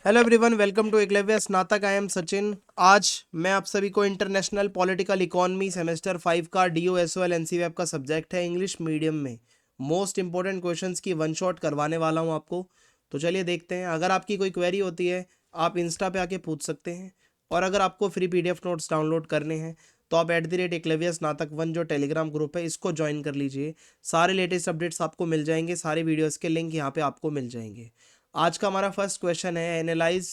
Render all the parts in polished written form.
Hello everyone, welcome to Eklavya Snatak. I am Sachin. आज मैं आप सभी को इंटरनेशनल पॉलिटिकल इकोनॉमी सेमेस्टर 5 का DOSOL NCVEP का सब्जेक्ट है इंग्लिश मीडियम में मोस्ट इंपॉर्टेंट क्वेश्चंस की वन शॉट करवाने वाला हूं आपको। तो चलिए देखते हैं। अगर आपकी कोई क्वेरी होती है आप इंस्टा पे आके पूछ सकते हैं, और अगर आपको फ्री PDF नोट्स डाउनलोड करने हैं तो आप @एकलव्य स्नातक 1 जो टेलीग्राम ग्रुप है इसको ज्वाइन कर लीजिए। सारे लेटेस्ट अपडेट्स आपको मिल जाएंगे, सारे वीडियोज़ के लिंक यहाँ पे आपको मिल जाएंगे। आज का हमारा फर्स्ट क्वेश्चन है, analyse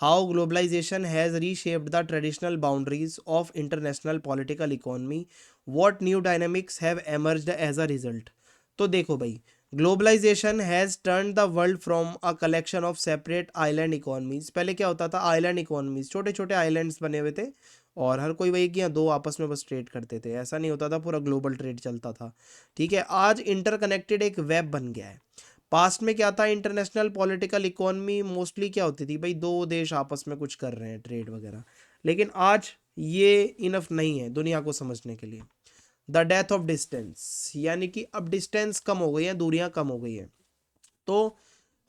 how globalisation has reshaped the traditional boundaries of international political economy, what new dynamics have emerged as a result. तो देखो भाई, globalisation has turn the world from a collection of separate island economies. पहले क्या होता था, island economies, छोटे छोटे islands बने हुए थे और हर कोई वही किया दो आपस में बस ट्रेड करते थे, ऐसा नहीं होता था, पूरा ग्लोबल ट्रेड चलता था। ठीक है, आज इंटरकनेक्टेड एक वेब बन गया है। पास्ट में क्या था, इंटरनेशनल पॉलिटिकल इकोनॉमी मोस्टली क्या होती थी भाई, दो देश आपस में कुछ कर रहे हैं ट्रेड वगैरह। लेकिन आज ये इनफ नहीं है दुनिया को समझने के लिए। द डेथ ऑफ डिस्टेंस, यानी कि अब डिस्टेंस कम हो गई है, दूरियां कम हो गई है। तो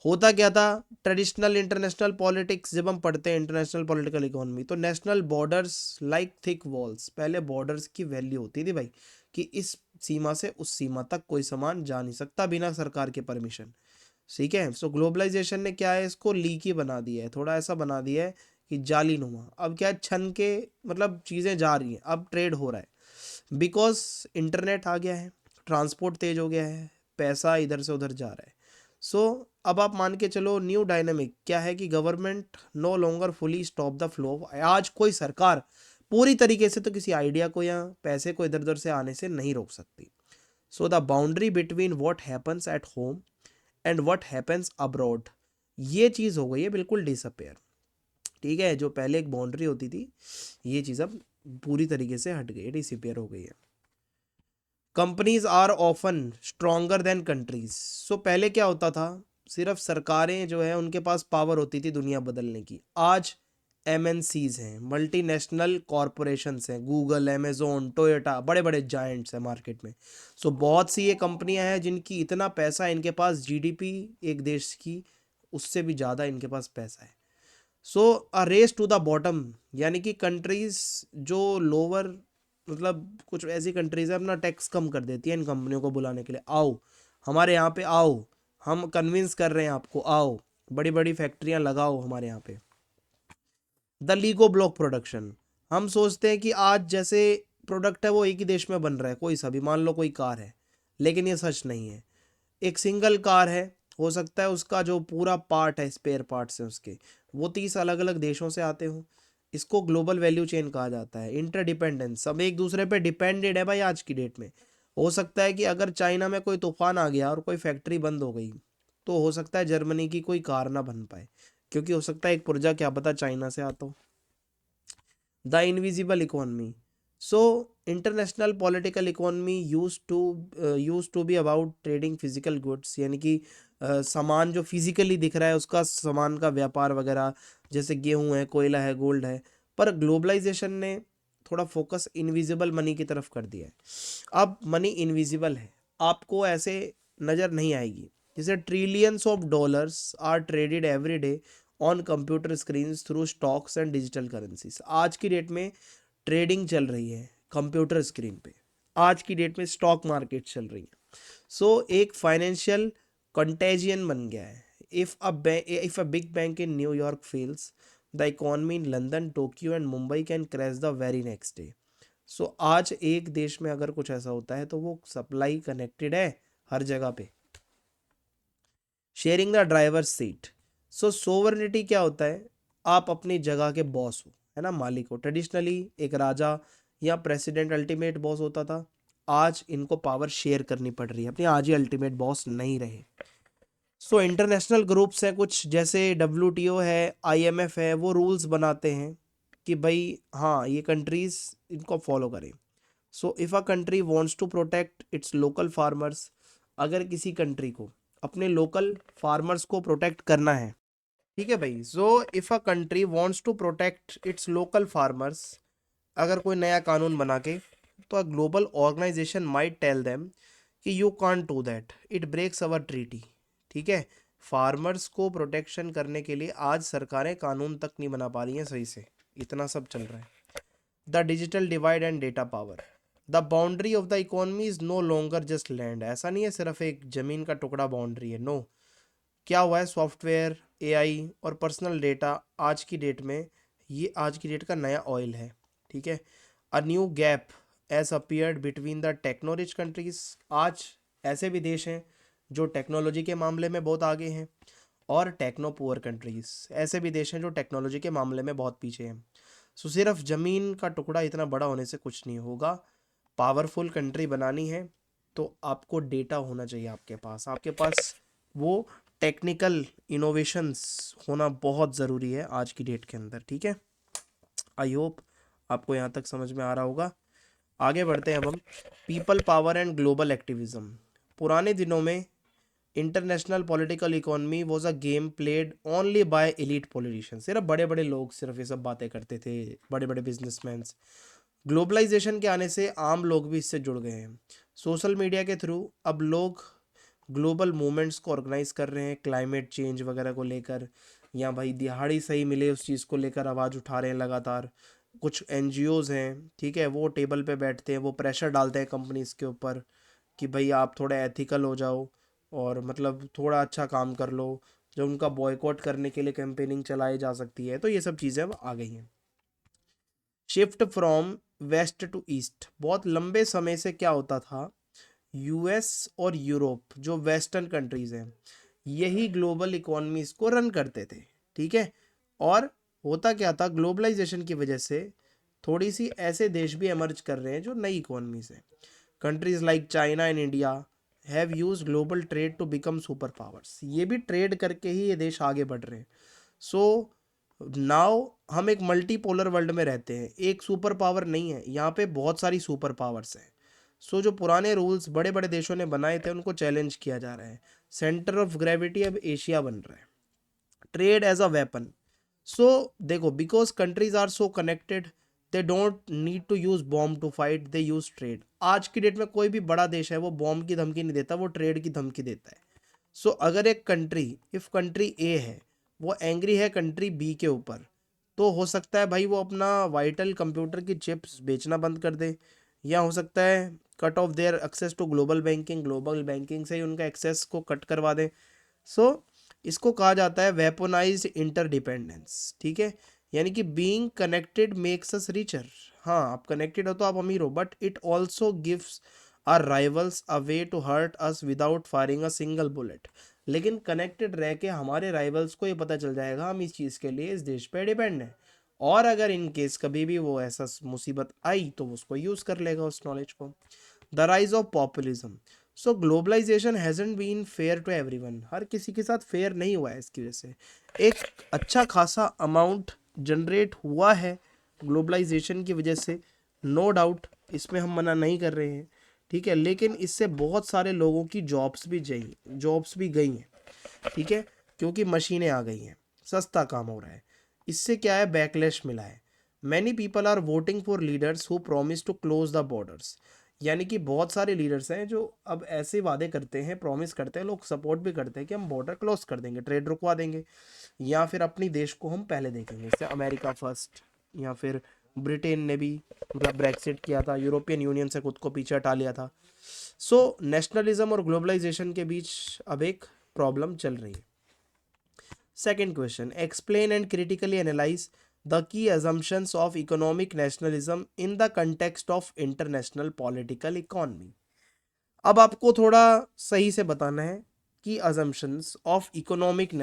होता क्या था, ट्रेडिशनल इंटरनेशनल पॉलिटिक्स जब हम पढ़ते हैं इंटरनेशनल पॉलिटिकल इकोनॉमी, तो national borders like thick walls. पहले बॉर्डर्स की वैल्यू होती थी भाई कि इस सीमा से उस सीमा तक कोई सामान जा नहीं सकता बिना सरकार के परमिशन। ठीक है, सो ग्लोबलाइजेशन ने क्या है, इसको लीकी बना दिया है, थोड़ा ऐसा बना दिया है कि जाली नुमा। अब क्या है, छन के मतलब चीज़ें जा रही हैं, अब ट्रेड हो रहा है बिकॉज इंटरनेट आ गया है, ट्रांसपोर्ट तेज हो गया है, पैसा इधर से उधर जा रहा है। सो अब आप मान के चलो, न्यू डायनामिक क्या है कि government no longer fully stop the flow. आज कोई सरकार पूरी तरीके से तो किसी आइडिया को या पैसे को इधर उधर से आने से नहीं रोक सकती। So the boundary between what happens at home and what happens abroad, ये चीज़ हो गई है बिल्कुल डिसअपेयर। ठीक है, जो पहले एक बाउंड्री होती थी, ये चीज़ अब पूरी तरीके से हट गई है, डिसअपेयर हो गई है। Companies are often stronger than countries. So पहले क्या होता था, सिर्फ सरकारें जो है उनके पास पावर होती थी दुनिया बदलने की। आज MNCs हैं, मल्टीनेशनल कॉरपोरेशंस हैं, गूगल, अमेजोन, टोयोटा, बड़े बड़े जायंट्स हैं मार्केट में। सो बहुत सी ये कंपनियां हैं जिनकी इतना पैसा, इनके पास GDP एक देश की उससे भी ज़्यादा इनके पास पैसा है। So a race to the bottom, यानी कि कंट्रीज जो लोअर, मतलब कुछ ऐसी कंट्रीज है अपना टैक्स कम कर देती है इन कंपनियों को बुलाने के लिए, आओ हमारे यहाँ पे आओ, हम कन्विंस कर रहे हैं आपको, आओ बड़ी बड़ी फैक्ट्रियाँ लगाओ हमारे यहाँ पे। द लीगो ब्लॉक प्रोडक्शन, हम सोचते हैं कि आज जैसे प्रोडक्ट है वो एक ही देश में बन रहा है, कोई सा भी, मान लो कोई कार है, लेकिन ये सच नहीं है। एक सिंगल कार है, हो सकता है उसका जो पूरा पार्ट है, स्पेयर पार्ट्स हैं उसके, वो 30 अलग अलग देशों से आते हों। इसको ग्लोबल वैल्यू चेन कहा जाता है, इंटरडिपेंडेंस, सब एक दूसरे पे डिपेंडेड है भाई आज की डेट में। हो सकता है कि अगर चाइना में कोई तूफान आ गया और कोई फैक्ट्री बंद हो गई, तो हो सकता है जर्मनी की कोई कार ना बन पाए, क्योंकि हो सकता है एक पुर्जा क्या पता चाइना से आता हो। The invisible economy, so international political economy used to be about trading physical goods, यानी कि सामान जो फिजिकली दिख रहा है उसका, सामान का व्यापार वगैरह, जैसे गेहूं है, कोयला है, गोल्ड है। पर ग्लोबलाइजेशन ने थोड़ा फोकस इनविजिबल मनी की तरफ कर दिया है। अब मनी इनविजिबल है, आपको ऐसे नज़र नहीं आएगी। जैसे trillions of dollars are traded every day on computer screen through stocks and digital currencies. आज की डेट में ट्रेडिंग चल रही है कंप्यूटर स्क्रीन पे, आज की डेट में स्टॉक मार्केट चल रही है। सो एक फाइनेंशियल कंटेजियन बन गया है। If a big bank in New York fails, the economy in London, Tokyo and Mumbai can crash the very next day. सो आज एक देश में अगर कुछ ऐसा होता है तो वो सप्लाई कनेक्टेड है हर जगह पे। Sharing the driver seat, so sovereignty क्या होता है, आप अपनी जगह के बॉस हो, है ना, मालिक हो। ट्रेडिशनली एक राजा या प्रेसिडेंट अल्टीमेट बॉस होता था, आज इनको पावर शेयर करनी पड़ रही है अपनी, आज ही अल्टीमेट बॉस नहीं रहे। सो इंटरनेशनल ग्रुप्स हैं कुछ, जैसे WTO है, IMF है, वो रूल्स बनाते हैं कि भाई हाँ ये कंट्रीज इनको फॉलो करें। So if a country wants to protect its local farmers, अगर किसी कंट्री को अपने लोकल फार्मर्स को प्रोटेक्ट करना है, ठीक है भाई, so if a country wants to protect its local farmers, अगर कोई नया कानून बना के, तो a global organisation might tell them कि you can't do that, it breaks our treaty. ठीक है, फार्मर्स को प्रोटेक्शन करने के लिए आज सरकारें कानून तक नहीं बना पा रही हैं सही से, इतना सब चल रहा है। The digital divide and data power, the boundary of the economy is no longer just land. ऐसा नहीं है सिर्फ एक जमीन का टुकड़ा बाउंड्री है, नो। क्या हुआ है, सॉफ्टवेयर, एआई और पर्सनल डेटा आज की डेट में, ये आज की डेट का नया ऑयल है, ठीक है। A new gap has appeared between the techno rich countries. आज ऐसे भी देश हैं जो टेक्नोलॉजी के मामले में बहुत आगे हैं, और टेक्नो पुअर कंट्रीज, ऐसे भी देश हैं जो टेक्नोलॉजी के मामले में बहुत पीछे हैं। सो सिर्फ ज़मीन का टुकड़ा इतना बड़ा होने से कुछ नहीं होगा। पावरफुल कंट्री बनानी है तो आपको डेटा होना चाहिए आपके पास वो टेक्निकल इनोवेशंस होना बहुत ज़रूरी है आज की डेट के अंदर, ठीक है। आई होप आपको यहाँ तक समझ में आ रहा होगा। आगे बढ़ते हैं अब हम। People power and global activism. पुराने दिनों में international political economy was a game played only by elite politician. सिर्फ बड़े बड़े लोग सिर्फ ये सब बातें करते थे, बड़े बड़े बिजनेसमैन। ग्लोबलाइजेशन के आने से आम लोग भी इससे जुड़ गए हैं। सोशल मीडिया के थ्रू अब लोग ग्लोबल मूवमेंट्स को ऑर्गेनाइज कर रहे हैं, क्लाइमेट चेंज वगैरह को लेकर, या भाई दिहाड़ी सही मिले उस चीज़ को लेकर आवाज़ उठा रहे हैं लगातार। कुछ एनजीओज हैं, ठीक है, वो टेबल पे बैठते हैं, वो प्रेशर डालते हैं कंपनीज के ऊपर कि भाई आप थोड़ा एथिकल हो जाओ और मतलब थोड़ा अच्छा काम कर लो, जो उनका बॉयकॉट करने के लिए कैंपेनिंग चलाई जा सकती है। तो ये सब चीज़ें अब आ गई हैं। Shift from west to east. बहुत लंबे समय से क्या होता था, यूएस और यूरोप जो वेस्टर्न कंट्रीज हैं यही ग्लोबल इकोनॉमीज को रन करते थे, ठीक है। और होता क्या था, ग्लोबलाइजेशन की वजह से थोड़ी सी ऐसे देश भी एमर्ज कर रहे हैं जो नई इकोनॉमीज हैं। Countries like China and India have used global trade to become super powers. ये भी ट्रेड करके ही ये देश आगे बढ़ रहे हैं। सो नाउ हम एक मल्टीपोलर वर्ल्ड में रहते हैं, एक सुपर पावर नहीं है, यहाँ पे बहुत सारी सुपर पावर्स हैं। सो जो पुराने रूल्स बड़े बड़े देशों ने बनाए थे उनको चैलेंज किया जा रहा है। सेंटर ऑफ ग्रेविटी अब एशिया बन रहा है। Trade as a weapon. So देखो, because countries are so connected, they don't need to use bomb to fight, they use trade. आज की डेट में कोई भी बड़ा देश है वो बॉम्ब की धमकी नहीं देता, वो ट्रेड की धमकी देता है। सो अगर एक कंट्री, इफ कंट्री ए है वो एंग्री है कंट्री बी के ऊपर, तो हो सकता है भाई वो अपना वाइटल कंप्यूटर की चिप्स बेचना बंद कर दे, या हो सकता है cut off their access to global banking से ही उनका एक्सेस को कट करवा दे। सो इसको कहा जाता है वेपनाइज्ड इंटरडिपेंडेंस, ठीक है। यानी कि being connected makes us richer. हाँ, आप कनेक्टेड हो तो आप अमीर हो, but it also gives our rivals a way to hurt us without firing a single bullet. लेकिन कनेक्टेड रह के हमारे राइवल्स को ये पता चल जाएगा हम इस चीज़ के लिए इस देश पे डिपेंड हैं, और अगर इन केस कभी भी वो ऐसा मुसीबत आई तो वो उसको यूज़ कर लेगा उस नॉलेज को। The rise of populism. So globalisation hasn't been fair to everyone. हर किसी के साथ फेयर नहीं हुआ है, इसकी वजह से एक अच्छा खासा अमाउंट जनरेट हुआ है ग्लोबलाइजेशन की वजह से, नो डाउट, इसमें हम मना नहीं कर रहे हैं, ठीक है। लेकिन इससे बहुत सारे लोगों की जॉब्स भी गई हैं, ठीक है, क्योंकि मशीनें आ गई हैं, सस्ता काम हो रहा है। इससे क्या है, बैकलैश मिला है। Many people are voting for leaders who promise to close the borders. यानी कि बहुत सारे लीडर्स हैं जो अब ऐसे वादे करते हैं, प्रॉमिस करते हैं, लोग सपोर्ट भी करते हैं कि हम बॉर्डर क्लोज कर देंगे, ट्रेड रुकवा देंगे, या फिर अपनी देश को हम पहले देखेंगे, जैसे अमेरिका फर्स्ट, या फिर ब्रिटेन ने भी मतलब ब्रेक्सिट किया था, यूरोपियन यूनियन से खुद को पीछे हटा लिया था। सो नेशनलिज्म और ग्लोबलाइजेशन के बीच अब एक प्रॉब्लम चल रही है। Second question, explain and critically analyse the key assumptions of economic nationalism in the context of international political economy. अब आपको थोड़ा सही से बताना है कि assumptions ऑफ इकोनॉमिक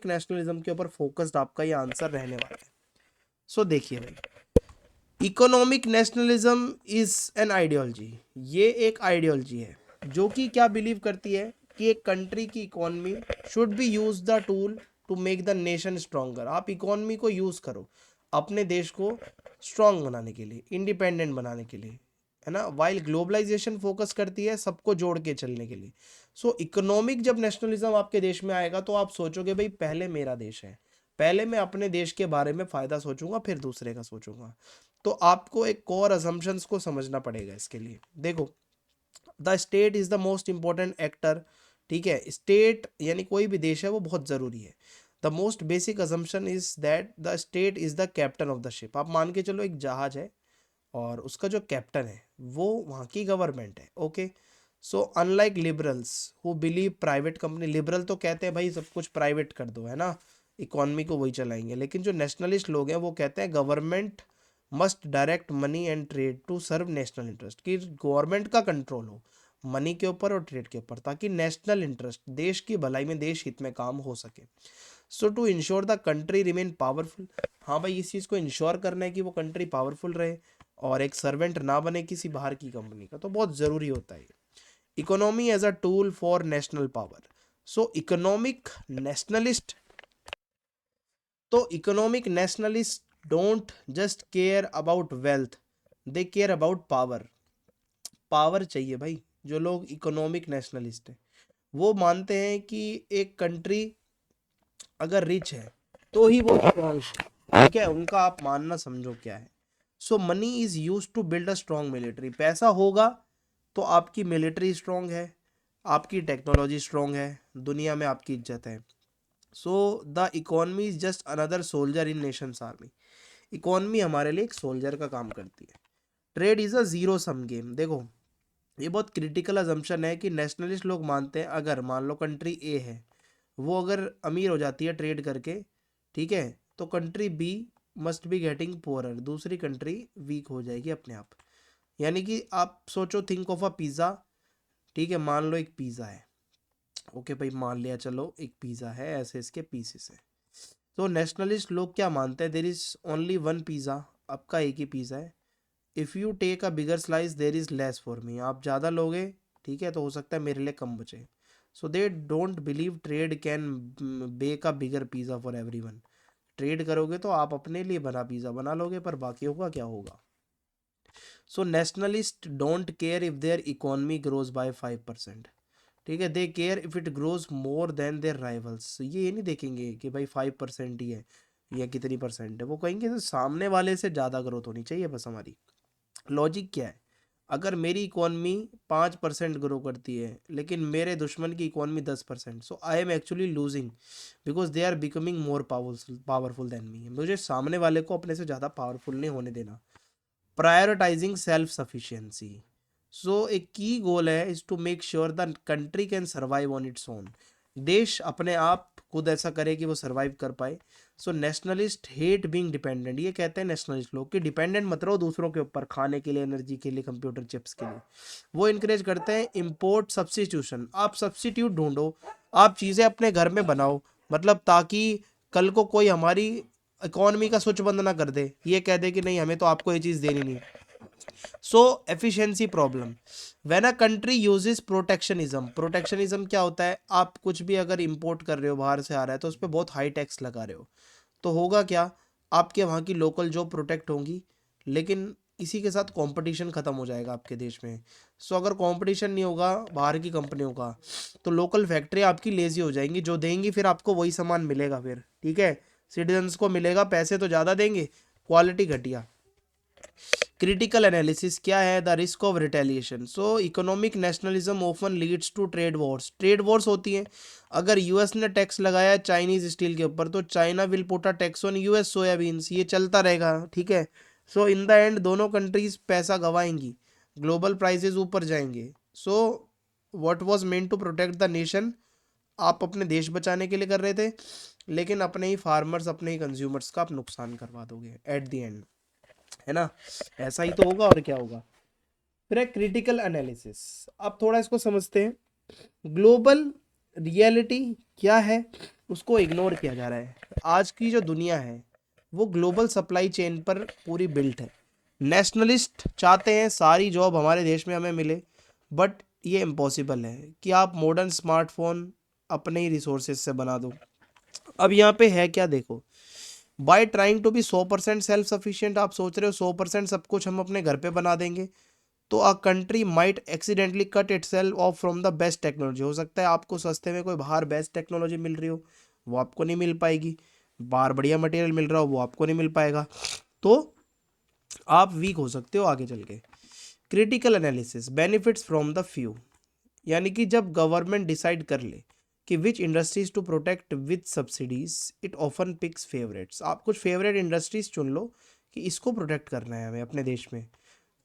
नेशनलिज्म के ऊपर फोकस्ड आपका ये आंसर रहने वाला है। सो देखिए भाई, economic nationalism is an ideology. ये एक आइडियोलॉजी है जो कि क्या बिलीव करती है कि एक कंट्री की economy should be used the tool to make the nation stronger. आप इकोनॉमी को यूज करो अपने देश को स्ट्रांग बनाने के लिए, इंडिपेंडेंट बनाने के लिए, है ना। वाइल ग्लोबलाइजेशन फोकस करती है सबको जोड़ के चलने के लिए। सो इकोनॉमिक जब नेशनलिज्म आपके देश में आएगा तो आप सोचोगे भाई पहले मेरा देश है, पहले मैं अपने देश के बारे में फायदा सोचूंगा फिर दूसरे का सोचूंगा। तो आपको एक कोर असम्पशंस को समझना पड़ेगा इसके लिए। देखो, the state is the most important actor ठीक है, स्टेट यानी कोई भी देश है वो बहुत ज़रूरी है। The most basic assumption is that the state is the captain of the ship. आप मान के चलो एक जहाज है और उसका जो कैप्टन है वो वहाँ की गवर्नमेंट है। Okay, so unlike liberals who believe private company, liberal तो कहते हैं भाई सब कुछ प्राइवेट कर दो, है ना, इकॉनमी को वही चलाएंगे, लेकिन जो नेशनलिस्ट लोग हैं वो कहते हैं government must direct money and trade to serve national interest, कि गवर्नमेंट का कंट्रोल हो मनी के ऊपर और ट्रेड के ऊपर, ताकि नेशनल इंटरेस्ट, देश की भलाई में, देश हित में काम हो सके। So to ensure the country remain powerful, हाँ भाई इस चीज़ को इंश्योर करना है कि वो कंट्री पावरफुल रहे और एक सर्वेंट ना बने किसी बाहर की कंपनी का, तो बहुत ज़रूरी होता है। Economy as a tool for national power, so economic nationalist don't just care about wealth, they care about power. Power चाहिए भाई। जो लोग इकोनॉमिक नेशनलिस्ट हैं वो मानते हैं कि एक कंट्री अगर रिच है तो ही वो स्ट्रांग है, ठीक है, उनका आप मानना समझो क्या है। So money is use to build a strong military, पैसा होगा तो आपकी मिलिट्री स्ट्रांग है, आपकी टेक्नोलॉजी स्ट्रांग है, दुनिया में आपकी इज्जत है। So the economy is just another soldier in Nations army, economy हमारे लिए एक सोल्जर का काम करती है। Trade is a zero sum game, देखो ये बहुत क्रिटिकल अजम्पशन है कि नेशनलिस्ट लोग मानते हैं अगर मान लो कंट्री ए है वो अगर अमीर हो जाती है ट्रेड करके, ठीक है, तो country B must be getting poorer, दूसरी कंट्री वीक हो जाएगी अपने आप। यानी कि आप सोचो, थिंक ऑफ अ पिज़्ज़ा, ठीक है, मान लो एक पिज़्ज़ा है, ओके भाई मान लिया चलो एक पिज़्ज़ा है, ऐसे इसके पीसेस है। तो नेशनलिस्ट लोग क्या मानते हैं, there is only one pizza, आपका एक ही पिज़्ज़ा है। If you take a bigger slice there is less for me, आप ज़्यादा लोगे, ठीक है, तो हो सकता है मेरे लिए कम बचे। So they don't believe trade can bake a bigger pizza for everyone, trade करोगे तो आप अपने लिए बना पिज़्ज़ा बना लोगे पर बाकी होगा क्या होगा। So nationalist don't care if their economy grows by 5%, ठीक है, they care if it grows more than their rivals, ये नहीं देखेंगे कि भाई 5% ही है या कितनी परसेंट है, वो कहेंगे तो सामने वाले से ज़्यादा ग्रोथ होनी चाहिए बस हमारी। लॉजिक क्या है, अगर मेरी इकॉनमी 5% ग्रो करती है लेकिन मेरे दुश्मन की economy 10%, so I am actually losing because they are becoming more powerful than me, मुझे सामने वाले को अपने से ज़्यादा पावरफुल नहीं होने देना। प्रायोरिटाइजिंग सेल्फ सफिशिएंसी, सो एक की गोल है is to make sure the country can survive on its own, देश अपने आप खुद ऐसा करे कि वो सर्वाइव कर पाए। सो नेशनलिस्ट हेट बीइंग डिपेंडेंट, ये कहते हैं नेशनलिस्ट लोग कि डिपेंडेंट मत रहो दूसरों के ऊपर, खाने के लिए, एनर्जी के लिए, कंप्यूटर चिप्स के लिए। वो इनकरेज करते हैं इम्पोर्ट सब्स्टिट्यूशन, आप सब्स्टिट्यूट ढूंढो, आप चीज़ें अपने घर में बनाओ, मतलब ताकि कल को कोई हमारी इकॉनमी का स्विच बंद ना कर दे, ये कह दे कि नहीं हमें तो आपको ये चीज़ देनी नहीं। So efficiency problem, when a country uses protectionism, protectionism क्या होता है, आप कुछ भी अगर इंपोर्ट कर रहे हो बाहर से आ रहा है तो उस पर बहुत हाई टैक्स लगा रहे हो, तो होगा क्या, आपके वहाँ की लोकल जॉब प्रोटेक्ट होंगी, लेकिन इसी के साथ कंपटीशन खत्म हो जाएगा आपके देश में। सो अगर कंपटीशन नहीं होगा बाहर की कंपनियों का तो लोकल फैक्ट्री आपकी लेजी हो जाएंगी, जो देंगी फिर आपको वही सामान मिलेगा फिर, ठीक है, सिटीजन्स को मिलेगा, पैसे तो ज़्यादा देंगे, क्वालिटी घटिया। क्रिटिकल एनालिसिस क्या है, the risk of retaliation, so economic nationalism often leads to trade wars, trade wars होती हैं, अगर यूएस ने टैक्स लगाया चाइनीज स्टील के ऊपर तो China will put a tax on US soybeans, ये चलता रहेगा, ठीक है। सो इन द एंड दोनों कंट्रीज पैसा गवाएंगी, ग्लोबल प्राइसेस ऊपर जाएंगे। So what was meant to protect the nation, आप अपने देश बचाने के लिए कर रहे थे, लेकिन अपने ही फार्मर्स, अपने ही कंज्यूमर्स का आप नुकसान करवा दोगे एट द एंड, है ना, ऐसा ही तो होगा और क्या होगा। फिर है क्रिटिकल एनालिसिस, अब थोड़ा इसको समझते हैं। ग्लोबल रियलिटी क्या है, उसको इग्नोर किया जा रहा है। आज की जो दुनिया है वो ग्लोबल सप्लाई चेन पर पूरी बिल्ट है। नेशनलिस्ट चाहते हैं सारी जॉब हमारे देश में हमें मिले, बट ये इम्पॉसिबल है कि आप मॉडर्न स्मार्टफोन अपने ही रिसोर्सेज से बना दो। अब यहाँ पे है क्या, देखो, by trying to be 100% self sufficient, आप सोच रहे हो 100% सब कुछ हम अपने घर पे बना देंगे, तो a country might accidentally cut itself of from the best technology, हो सकता है आपको सस्ते में कोई बाहर बेस्ट टेक्नोलॉजी मिल रही हो वो आपको नहीं मिल पाएगी, बाहर बढ़िया मटेरियल मिल रहा हो वो आपको नहीं मिल पाएगा, तो आप वीक हो सकते हो आगे चल के। Critical analysis, benefits from the few, यानी कि जब गवर्नमेंट डिसाइड कर ले कि which industries to protect with subsidies, it often picks favourites. आप कुछ फेवरेट इंडस्ट्रीज चुन लो कि इसको प्रोटेक्ट करना है हमें अपने देश में।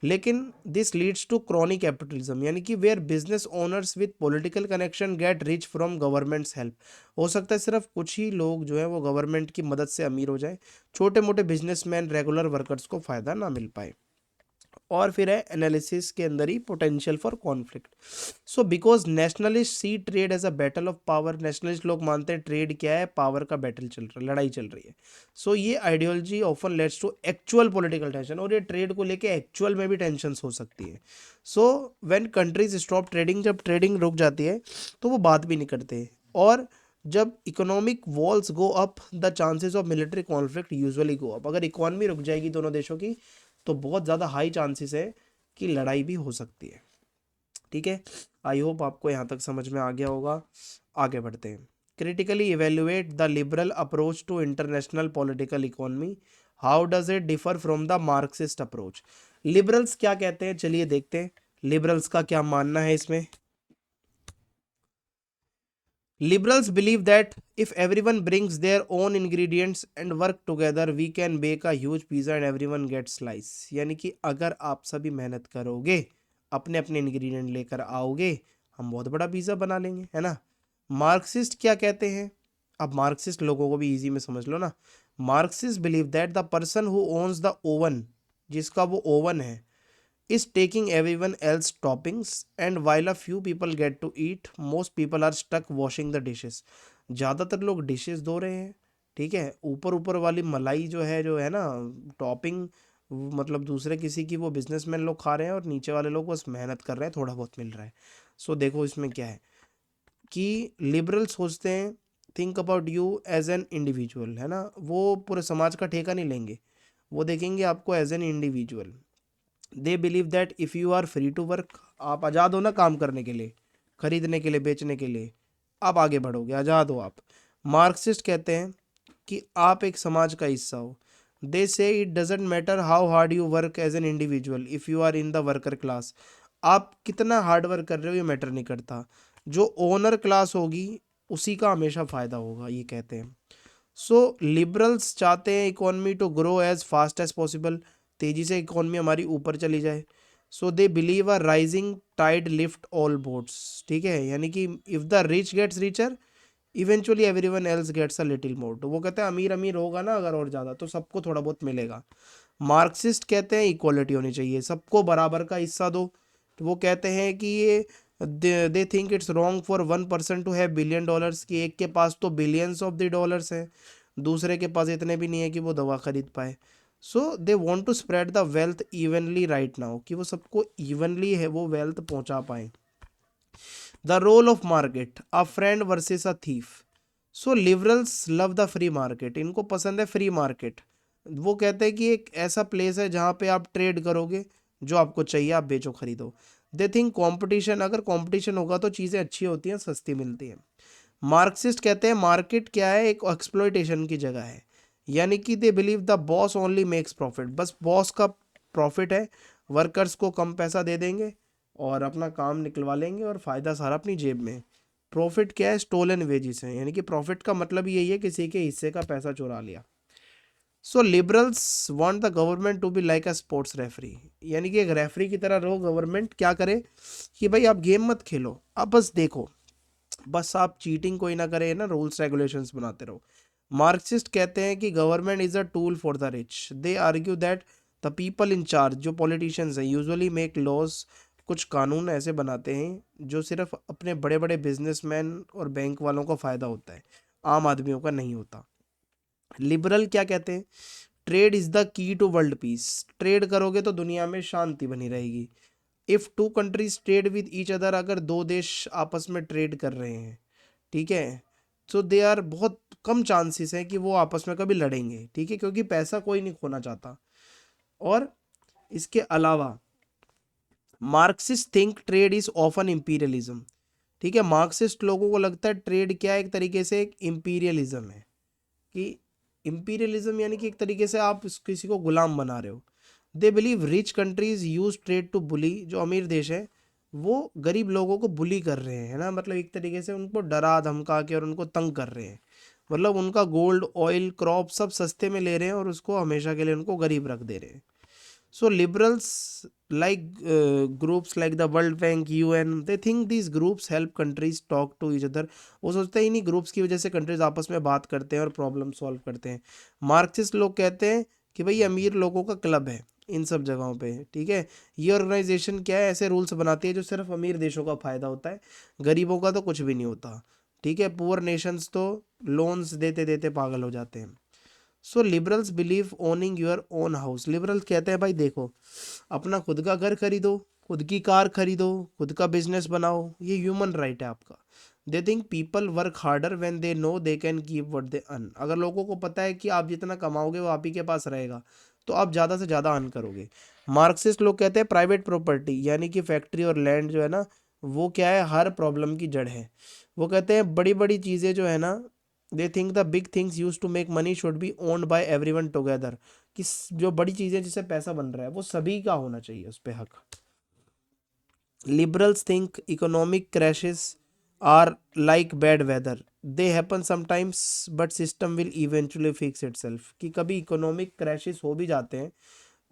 लेकिन this leads to chronic capitalism, यानी कि where business owners with political connection get rich from government's help. हो सकता है सिर्फ कुछ ही लोग जो है वो गवर्नमेंट की मदद से अमीर हो जाए, छोटे मोटे बिजनेसमैन रेगुलर वर्कर्स को फायदा ना मिल पाए। और फिर है एनालिसिस के अंदर ही potential for conflict. So because nationalist see trade as a battle of power, nationalist लोग मानते हैं ट्रेड क्या है, पावर का बैटल चल रहा है, लड़ाई चल रही है। सो ये ideology often leads to actual political tension, और ये ट्रेड को लेके एक्चुअल में भी टेंशन हो सकती है। So when countries stop trading, जब ट्रेडिंग रुक जाती है तो वो बात भी नहीं करते। और जब economic walls go up, the chances of military conflict usually go up. अगर इकोनॉमी रुक जाएगी दोनों देशों की तो बहुत ज़्यादा हाई चांसेस है कि लड़ाई भी हो सकती है। ठीक है, आई होप आपको यहाँ तक समझ में आ गया होगा। आगे बढ़ते हैं। Critically evaluate the liberal approach to international political economy, how does it differ from the Marxist approach. Liberals क्या कहते हैं, चलिए देखते हैं लिबरल्स का क्या मानना है इसमें। Liberals believe that if everyone brings their own ingredients and work together, we can bake a huge pizza and everyone gets slice। यानी कि अगर आप सभी मेहनत करोगे, अपने अपने इंग्रेडिएंट लेकर आओगे, हम बहुत बड़ा पिज़्ज़ा बना लेंगे, है ना। मार्क्सिस्ट क्या कहते हैं, अब मार्क्सिस्ट लोगों को भी इजी में समझ लो ना। Marxist believe that the person who owns the oven, जिसका वो ओवन है, is taking everyone else toppings, and while a few people get to eat, most people are stuck washing the dishes। ज़्यादातर लोग dishes धो रहे हैं, ठीक है, ऊपर ऊपर वाली मलाई जो है ना टॉपिंग, मतलब दूसरे किसी की वो बिजनेसमैन लोग खा रहे हैं और नीचे वाले लोग बस मेहनत कर रहे हैं, थोड़ा बहुत मिल रहा है। सो देखो इसमें क्या है कि लिबरल सोचते हैं think about you as an individual, है ना, वो पूरे समाज का ठेका नहीं लेंगे, वो देखेंगे आपको as an individual. They believe that if you are free to work, आप आज़ाद हो ना काम करने के लिए, खरीदने के लिए, बेचने के लिए, आप आगे बढ़ोगे, आज़ाद हो आप। मार्क्सिस्ट कहते हैं कि आप एक समाज का हिस्सा हो। They say it doesn't matter how hard you work as an individual if you are in the worker class. आप कितना हार्ड वर्क कर रहे हो ये मैटर नहीं करता, जो ओनर क्लास होगी उसी का हमेशा फ़ायदा होगा, ये कहते हैं। सो लिबरल्स चाहते हैं economy to grow as fast as possible, तेजी से इकोनॉमी हमारी ऊपर चली जाए। So they believe a rising tide lift all boats, ठीक है, यानी कि if the rich gets richer eventually everyone else gets a little more. तो वो कहते हैं अमीर अमीर होगा ना अगर और ज़्यादा तो सबको थोड़ा बहुत मिलेगा। मार्क्सिस्ट कहते हैं इक्वालिटी होनी चाहिए, सबको बराबर का हिस्सा दो। तो वो कहते हैं कि ये they think it's wrong for one person to have billion dollars, की एक के पास तो बिलियंस ऑफ द डॉलर्स हैं, दूसरे के पास इतने भी नहीं है कि वो दवा खरीद पाए। So they want to spread the wealth evenly right now, कि वो सबको इवनली है वो वेल्थ पहुंचा पाए। The role of market, a friend versus a thief. So liberals love the free market, इनको पसंद है फ्री मार्केट। वो कहते हैं कि एक ऐसा प्लेस है जहाँ पे आप ट्रेड करोगे, जो आपको चाहिए आप बेचो खरीदो। दे थिंक कंपटीशन, अगर कंपटीशन होगा तो चीज़ें अच्छी होती हैं, सस्ती मिलती हैं। मार्क्सिस्ट कहते हैं मार्केट क्या है, एक एक्सप्लॉयटेशन की जगह है, यानी कि they believe the boss only makes profit, बस बॉस का प्रॉफिट है, वर्कर्स को कम पैसा दे देंगे और अपना काम निकलवा लेंगे और फ़ायदा सारा अपनी जेब में। प्रॉफिट क्या है, स्टोलन वेजिस है, यानी कि प्रॉफिट का मतलब यही है किसी के हिस्से का पैसा चुरा लिया। So liberals want the government to be like a sports referee, यानी कि एक रेफरी की तरह रहो, गवर्नमेंट क्या करे कि भाई आप गेम मत खेलो, आप बस देखो, बस आप चीटिंग कोई ना करे ना, रूल्स रेगुलेशंस बनाते रहो। मार्क्सिस्ट कहते हैं कि government is a tool for the rich. They argue that the people in charge, जो पॉलिटिशियंस हैं, यूजुअली मेक लॉज, कुछ कानून ऐसे बनाते हैं जो सिर्फ अपने बड़े बड़े बिजनेसमैन और बैंक वालों को फ़ायदा होता है, आम आदमियों का नहीं होता। लिबरल क्या कहते हैं, trade is the key to world peace, trade करोगे तो दुनिया में शांति बनी रहेगी। If two countries trade with each other, अगर दो देश आपस में ट्रेड कर रहे हैं, ठीक है, तो दे आर बहुत कम चांसेस हैं कि वो आपस में कभी लड़ेंगे, ठीक है, क्योंकि पैसा कोई नहीं खोना चाहता। और इसके अलावा Marxist think trade is often imperialism, ठीक है, मार्क्सिस्ट लोगों को लगता है ट्रेड क्या है, एक तरीके से एक इंपीरियलिज्म है, कि इंपीरियलिज्म यानी कि एक तरीके से आप किसी को गुलाम बना रहे हो। They believe rich countries use trade to bully, जो अमीर देश है वो गरीब लोगों को बुली कर रहे हैं, है ना, मतलब एक तरीके से उनको डरा धमका के और उनको तंग कर रहे हैं। मतलब उनका गोल्ड ऑयल क्रॉप सब सस्ते में ले रहे हैं और उसको हमेशा के लिए उनको गरीब रख दे रहे हैं। So liberals like groups like the World Bank, UN, they think these groups help countries talk to each other. वो सोचते ही नहीं ग्रुप्स की वजह से कंट्रीज आपस में बात करते हैं और प्रॉब्लम सॉल्व करते हैं। मार्क्सिस्ट लोग कहते हैं कि भाई अमीर लोगों का क्लब है इन सब जगहों पे, ठीक है। ये ऑर्गेनाइजेशन क्या है, ऐसे रूल्स बनाती है जो सिर्फ अमीर देशों का फायदा होता है, गरीबों का तो कुछ भी नहीं होता, ठीक है। पुअर नेशंस तो लोन्स देते देते पागल हो जाते हैं। So liberals believe owning your own house. Liberals कहते हैं भाई देखो, अपना खुद का घर खरीदो, खुद की कार खरीदो, खुद का बिजनेस बनाओ, ये ह्यूमन राइट है आपका। They think people work harder when they know they can keep what they earn. अगर लोगों को पता है कि आप जितना कमाओगे वो आप ही के पास रहेगा, तो आप ज़्यादा से ज़्यादा अर्न करोगे। मार्क्सिस्ट लोग कहते हैं प्राइवेट प्रॉपर्टी यानी कि फैक्ट्री और लैंड जो है ना, वो क्या है, हर प्रॉब्लम की जड़ है। वो कहते हैं बड़ी बड़ी चीज़ें जो है ना, they think the big things used to make money should be owned by everyone together. कि जो बड़ी चीज़ें जिससे पैसा बन रहा है वो सभी का होना चाहिए, उस पर हक। Liberals think economic crashes are like bad weather, they happen sometimes but system will eventually fix itself. कि कभी इकोनॉमिक क्रैशेस हो भी जाते हैं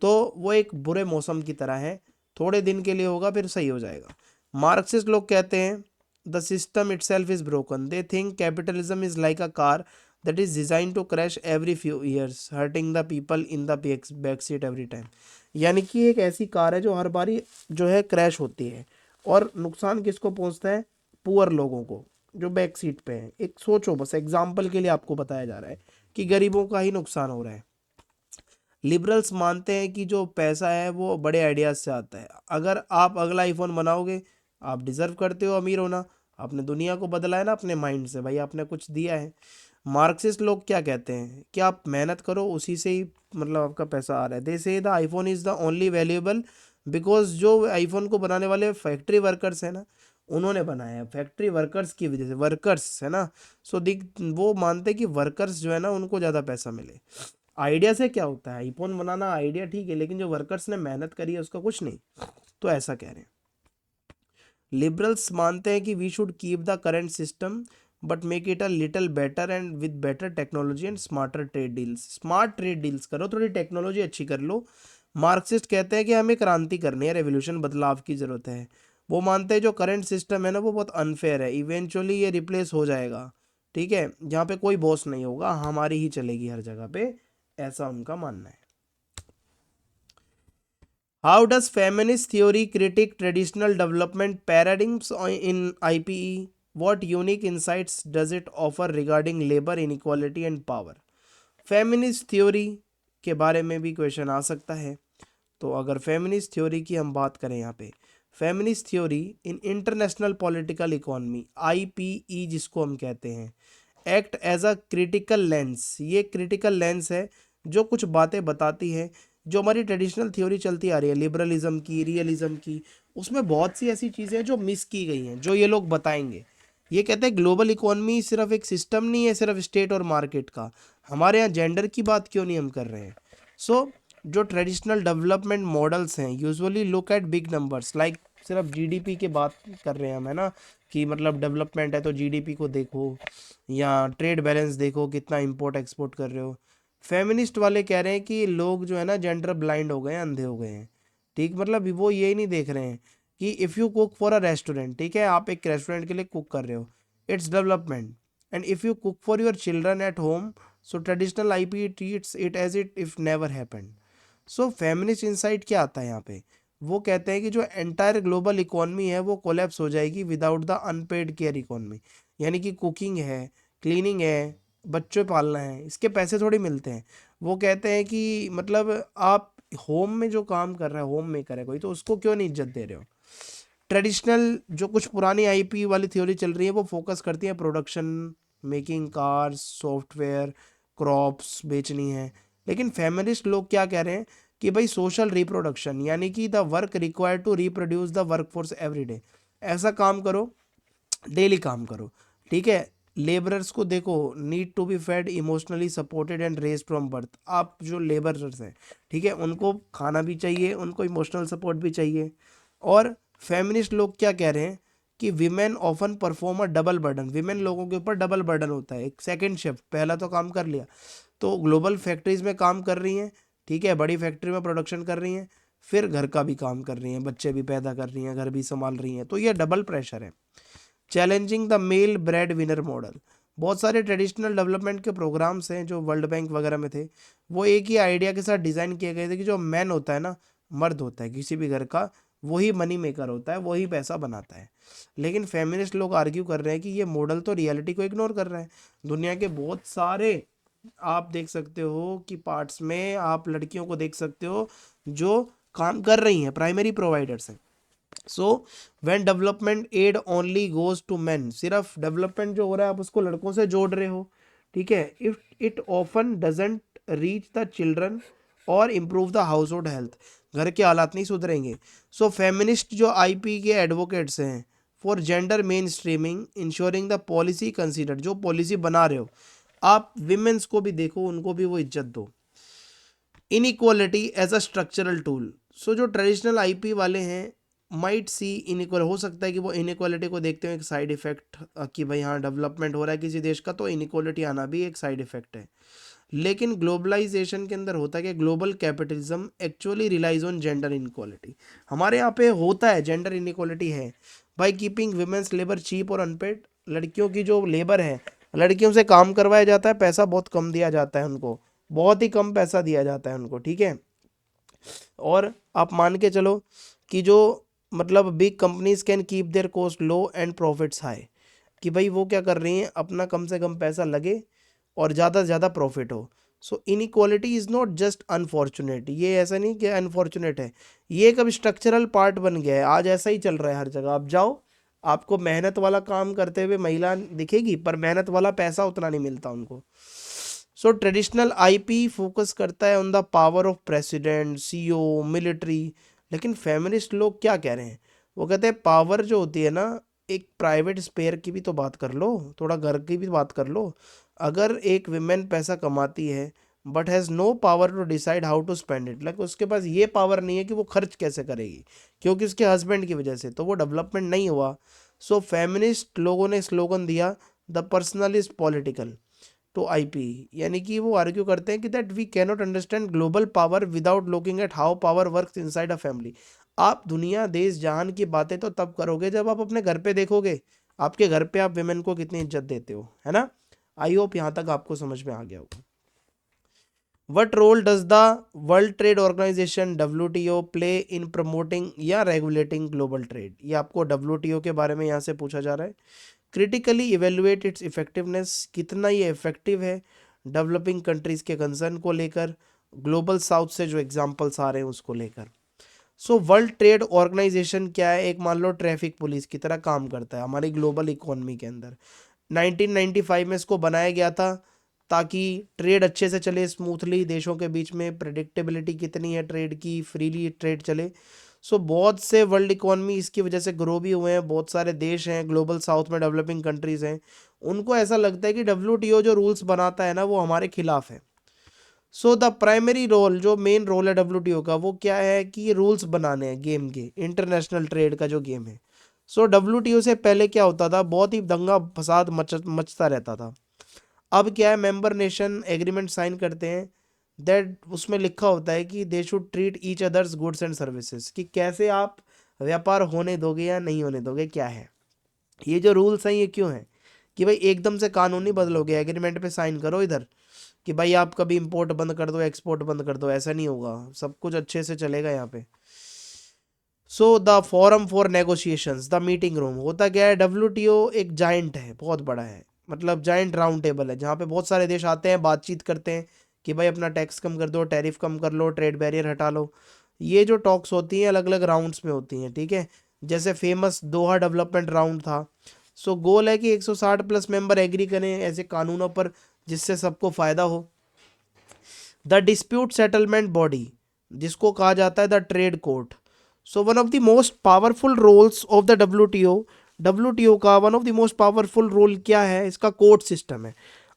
तो वो एक बुरे मौसम की तरह है, थोड़े दिन के लिए होगा फिर सही हो जाएगा। मार्क्सिस्ट लोग कहते हैं the system itself is broken, they think capitalism is like a car that is designed to crash every few years hurting the people in the back seat every time. यानी कि एक ऐसी कार है जो हर बारी जो है क्रैश होती है, और नुकसान किसको पहुंचता है, पुअर लोगों को जो बैक सीट पे हैं। एक सोचो, बस एग्जाम्पल के लिए आपको बताया जा रहा है कि गरीबों का ही नुकसान हो रहा है। लिबरल्स मानते हैं कि जो पैसा है वो बड़े आइडियाज से आता है। अगर आप अगला आईफोन बनाओगे, आप डिजर्व करते हो अमीर होना, आपने दुनिया को बदला है ना अपने माइंड से, भाई आपने कुछ दिया है। मार्क्सिस्ट लोग क्या कहते हैं कि आप मेहनत करो, उसी से ही मतलब आपका पैसा आ रहा है। दे से the iPhone is the only valuable because जो आईफोन को बनाने वाले फैक्ट्री वर्कर्स हैं ना, उन्होंने बनाया है, फैक्ट्री वर्कर्स की वजह से, वर्कर्स है ना। सो दिख वो मानते हैं कि वर्कर्स जो है ना उनको ज़्यादा पैसा मिले। आइडिया से क्या होता है, आईफोन बनाना आइडिया ठीक है, लेकिन जो वर्कर्स ने मेहनत करी है उसका कुछ नहीं। तो ऐसा कह रहे हैं। लिबरल्स मानते हैं कि we should keep the current system but make it a little better and with better technology and smarter trade deals. Smart trade deals करो, थोड़ी टेक्नोलॉजी अच्छी कर लो। मार्क्सिस्ट कहते हैं कि हमें क्रांति करनी है, रेवोल्यूशन, बदलाव की ज़रूरत है। वो मानते हैं जो करंट सिस्टम है ना वो बहुत अनफेयर है, इवेंचुअली ये रिप्लेस हो जाएगा, ठीक है। जहाँ पे कोई बॉस नहीं होगा, हमारी ही चलेगी हर जगह पे, ऐसा उनका मानना है। How does feminist theory critique traditional development paradigms in IPE? What unique insights does it offer regarding labor inequality and power? Feminist theory के बारे में भी क्वेश्चन आ सकता है। तो अगर फेमिनिस्ट थ्योरी की हम बात करें यहाँ पे, feminist theory in international political economy, IPE जिसको हम कहते हैं, act as a critical lens. ये क्रिटिकल लेंस है जो कुछ बातें बताती है जो हमारी ट्रेडिशनल थ्योरी चलती आ रही है, लिबरलिज्म की, रियलिज्म की, उसमें बहुत सी ऐसी चीज़ें हैं जो मिस की गई हैं, जो ये लोग बताएंगे। ये कहते हैं ग्लोबल इकोनॉमी सिर्फ एक सिस्टम नहीं है, सिर्फ स्टेट और मार्केट का। हमारे यहाँ जेंडर की बात क्यों नहीं हम कर रहे हैं। सो जो ट्रेडिशनल डेवलपमेंट मॉडल्स हैं usually look at big numbers, like सिर्फ GDP की बात कर रहे हैं हम, है ना, कि मतलब डेवलपमेंट है तो GDP को देखो, या ट्रेड बैलेंस देखो कितना इंपोर्ट एक्सपोर्ट कर रहे हो। फेमिनिस्ट वाले कह रहे हैं कि लोग जो है ना जेंडर ब्लाइंड हो गए हैं, अंधे हो गए हैं, ठीक। मतलब वो ये नहीं देख रहे हैं कि if you cook for a restaurant, ठीक है, आप एक रेस्टोरेंट के लिए कुक कर रहे हो, it's development. And if you cook for your children at home, so traditional IP treats it as it if never happened. So feminist insight क्या आता है यहाँ पे, वो कहते हैं कि जो एंटायर ग्लोबल इकोनॉमी है वो कोलैप्स हो जाएगी without the unpaid care economy. यानी कि कुकिंग है, क्लीनिंग है, बच्चे पालना है, इसके पैसे थोड़ी मिलते हैं। वो कहते हैं कि मतलब आप होम में जो काम कर रहा है, होम मेकर है कोई, तो उसको क्यों नहीं इज्जत दे रहे हो। ट्रेडिशनल जो कुछ पुरानी IP वाली थ्योरी चल रही है वो फोकस करती है production, making cars, software, crops बेचनी है। लेकिन फेमिनिस्ट लोग क्या कह रहे हैं कि भाई सोशल रिप्रोडक्शन, यानी कि the work required to reproduce the workforce every day. ऐसा काम करो, डेली काम करो, ठीक है। लेबरर्स को देखो, need to be fed, emotionally supported and raised from birth. आप जो लेबरर्स हैं, ठीक है, उनको खाना भी चाहिए, उनको इमोशनल सपोर्ट भी चाहिए, और फेमिनिस्ट लोग क्या कह रहे हैं कि women often perform a double burden, women लोगों के ऊपर डबल बर्डन होता है, एक सेकंड शिफ्ट, पहला तो काम कर लिया तो ग्लोबल फैक्ट्रीज में काम कर रही हैं, ठीक है, बड़ी फैक्ट्री में प्रोडक्शन कर रही हैं, फिर घर का भी काम कर रही हैं, बच्चे भी पैदा कर रही हैं, घर भी संभाल रही हैं, तो ये डबल प्रेशर है। Challenging the male breadwinner model, बहुत सारे ट्रेडिशनल डेवलपमेंट के प्रोग्राम्स हैं जो वर्ल्ड बैंक वगैरह में थे, वो एक ही आइडिया के साथ डिज़ाइन किए गए थे कि जो मैन होता है ना, मर्द होता है किसी भी घर का, वही मनी मेकर होता है, वही पैसा बनाता है। लेकिन फेमिनिस्ट लोग आर्ग्यू कर रहे हैं कि ये मॉडल तो रियलिटी को इग्नोर कर रहा है। दुनिया के बहुत सारे आप देख सकते हो कि पार्ट्स में आप लड़कियों को देख सकते हो जो काम कर रही हैं, प्राइमरी प्रोवाइडर्स हैं। So when development aid only goes to man, सिर्फ डेवलपमेंट जो हो रहा है आप उसको लड़कों से जोड़ रहे हो, ठीक है, if it often doesn't reach the children और improve the household health, घर के हालात नहीं सुधरेंगे। सो फेमिनिस्ट जो आईपी के एडवोकेट्स हैं for gender mainstreaming ensuring the policy consider, जो पॉलिसी बना रहे हो आप विमेंस को भी देखो, उनको भी वो इज्जत दो। Inequality as a structural tool, so जो ट्रेडिशनल आईपी वाले हैं माइट सी इनइक्वल, हो सकता है कि वो इनइक्वालिटी को देखते हो एक साइड इफेक्ट कि भाई हाँ डेवलपमेंट हो रहा है किसी देश का तो इनइक्वालिटी आना भी एक साइड इफेक्ट है। लेकिन ग्लोबलाइजेशन के अंदर होता है कि global capitalism actually relies on gender inequality, हमारे यहाँ पे होता है जेंडर इनइक्वालिटी है by keeping women's labour cheap और अनपेड, लड़कियों की जो लेबर है, लड़कियों से काम करवाया जाता है, पैसा बहुत कम दिया जाता है उनको, बहुत ही कम पैसा दिया जाता है उनको, ठीक है। और आप मान के चलो कि जो मतलब big companies can keep their cost low and profits high, कि भाई वो क्या कर रही हैं, अपना कम से कम पैसा लगे और ज़्यादा से ज़्यादा प्रॉफिट हो। So inequality is not just unfortunate, ये ऐसा नहीं कि अनफॉर्चुनेट है, ये एक अब स्ट्रक्चरल पार्ट बन गया है, आज ऐसा ही चल रहा है हर जगह। आप जाओ, आपको मेहनत वाला काम करते हुए महिला दिखेगी पर मेहनत वाला पैसा उतना नहीं मिलता उनको। सो ट्रेडिशनल आईपी फोकस करता है on the power of president, CEO, military, लेकिन फेमिनिस्ट लोग क्या कह रहे हैं, वो कहते हैं पावर जो होती है ना, एक प्राइवेट स्पेयर की भी तो बात कर लो, थोड़ा घर की भी बात कर लो। अगर एक विमेन पैसा कमाती है but has no power to decide how to spend it, like उसके पास ये पावर नहीं है कि वो खर्च कैसे करेगी क्योंकि उसके हस्बैंड की वजह से, तो वो डेवलपमेंट नहीं हुआ। सो फेमिनिस्ट लोगों ने स्लोगन दिया the personal is political to IP, यानी कि वो आर्ग्यू करते हैं कि that we can not understand global power without looking at how power works inside a family. आप दुनिया देश जहान की बातें तो तब करोगे जब आप अपने घर पे देखोगे, आपके घर पे आप विमेन को कितनी इज्जत देते हो, है ना। आई होप यहाँ तक आपको समझ में आ गया होगा। What role does the world trade organisation WTO play in promoting या रेगुलेटिंग ग्लोबल ट्रेड, ये आपको WTO के बारे में यहाँ से पूछा जा रहा है। क्रिटिकली इवेलुएट इट्स इफेक्टिवनेस, कितना ये इफेक्टिव है डेवलपिंग कंट्रीज के कंसर्न को लेकर, ग्लोबल साउथ से जो एग्जांपल्स आ रहे हैं उसको लेकर। सो वर्ल्ड ट्रेड ऑर्गेनाइजेशन क्या है, एक मान लो ट्रैफिक पुलिस की तरह काम करता है हमारी ग्लोबल इकोनॉमी के अंदर। 1995 में इसको बनाया गया था ताकि ट्रेड अच्छे से चले स्मूथली, देशों के बीच में प्रेडिक्टेबिलिटी कितनी है ट्रेड की, फ्रीली ट्रेड चले। सो बहुत से वर्ल्ड इकोनॉमी इसकी वजह से ग्रो भी हुए हैं, बहुत सारे देश हैं ग्लोबल साउथ में डेवलपिंग कंट्रीज़ हैं, उनको ऐसा लगता है कि WTO जो रूल्स बनाता है ना वो हमारे खिलाफ है। सो द प्राइमरी रोल, जो मेन रोल है WTO का, वो क्या है कि ये रूल्स बनाने हैं गेम के, इंटरनेशनल ट्रेड का जो गेम है। सो WTO से पहले क्या होता था, बहुत ही दंगा फसाद मचता रहता था। अब क्या है, मेंबर नेशन एग्रीमेंट साइन करते हैं, दैट उसमें लिखा होता है कि they should treat each others goods and services, कि कैसे आप व्यापार होने दोगे या नहीं होने दोगे, क्या है ये जो रूल्स हैं, ये क्यों हैं कि भाई एकदम से कानून नहीं बदलोगे, एग्रीमेंट पे साइन करो इधर कि भाई आप कभी इंपोर्ट बंद कर दो, एक्सपोर्ट बंद कर दो, ऐसा नहीं होगा, सब कुछ अच्छे से चलेगा यहाँ पे। So the forum for negotiations, the meeting room, होता क्या है, WTO एक जाइंट है, बहुत बड़ा है, मतलब जाइंट राउंड टेबल है जहाँ पे बहुत सारे देश आते हैं, बातचीत करते हैं कि भाई अपना टैक्स कम कर दो, टैरिफ कम कर लो, ट्रेड बैरियर हटा लो। ये जो टॉक्स होती हैं अलग अलग राउंड्स में होती हैं, ठीक है, जैसे फेमस दोहा डेवलपमेंट राउंड था। सो गोल है कि 160 प्लस मेंबर एग्री करें ऐसे कानूनों पर जिससे सबको फ़ायदा हो। द डिस्प्यूट सेटलमेंट बॉडी, जिसको कहा जाता है the trade court. So one of the most powerful roles of the WTO का one of the most powerful role क्या है, इसका कोर्ट सिस्टम है।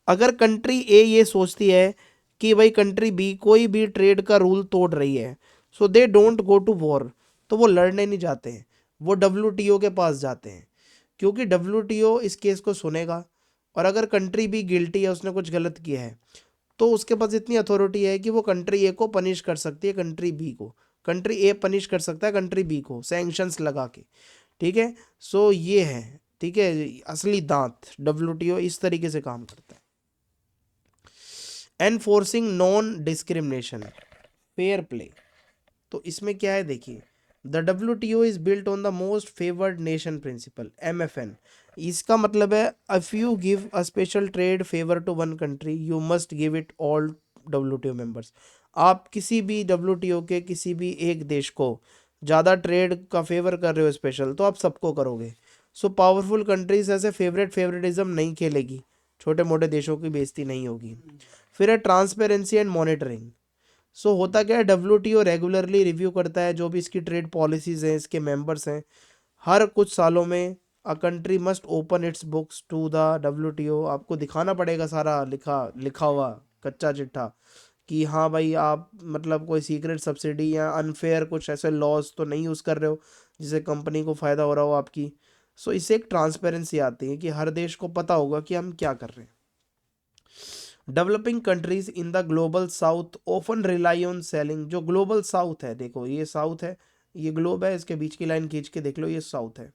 अगर कंट्री ए ये सोचती है कि भाई कंट्री बी कोई भी ट्रेड का रूल तोड़ रही है, so they don't go to war, तो वो लड़ने नहीं जाते हैं, वो WTO के पास जाते हैं, क्योंकि WTO इस केस को सुनेगा और अगर कंट्री बी गिल्टी है, उसने कुछ गलत किया है, तो उसके पास इतनी अथॉरिटी है कि वो कंट्री ए को पनिश कर सकती है, कंट्री बी को, कंट्री ए पनिश कर सकता है कंट्री बी को सैंक्शंस लगा के। ठीक है, सो ये है, ठीक है, असली दांत। WTO इस तरीके से काम करता है। Enforcing non discrimination, fair play. तो इसमें क्या है, देखिए, the WTO is built on the most favoured nation principle, MFN। इसका मतलब है if you give a special trade favour to one country you must give it all WTO members. आप किसी भी WTO के किसी भी एक देश को ज़्यादा ट्रेड का फेवर कर रहे हो स्पेशल, तो आप सबको करोगे। सो पावरफुल कंट्रीज ऐसे फेवरेटिज्म नहीं खेलेगी, छोटे मोटे देशों की बेइज्जती नहीं होगी। फिर है ट्रांसपेरेंसी एंड मॉनिटरिंग। सो होता क्या है, WTO रेगुलरली रिव्यू करता है जो भी इसकी ट्रेड पॉलिसीज हैं, इसके मेंबर्स हैं। हर कुछ सालों में a country must open its books to the WTO। आपको दिखाना पड़ेगा सारा लिखा लिखा हुआ कच्चा चिट्ठा कि हाँ भाई, आप मतलब कोई सीक्रेट सब्सिडी या अनफेयर कुछ ऐसे लॉज तो नहीं यूज़ कर रहे हो जिससे कंपनी को फ़ायदा हो रहा हो आपकी। सो इससे एक ट्रांसपेरेंसी आती है कि हर देश को पता होगा कि हम क्या कर रहे हैं। Developing countries in the global south often rely on selling. जो ग्लोबल साउथ है, देखो ये साउथ है, ये ग्लोब है, इसके बीच की लाइन खींच के देख लो, ये साउथ है।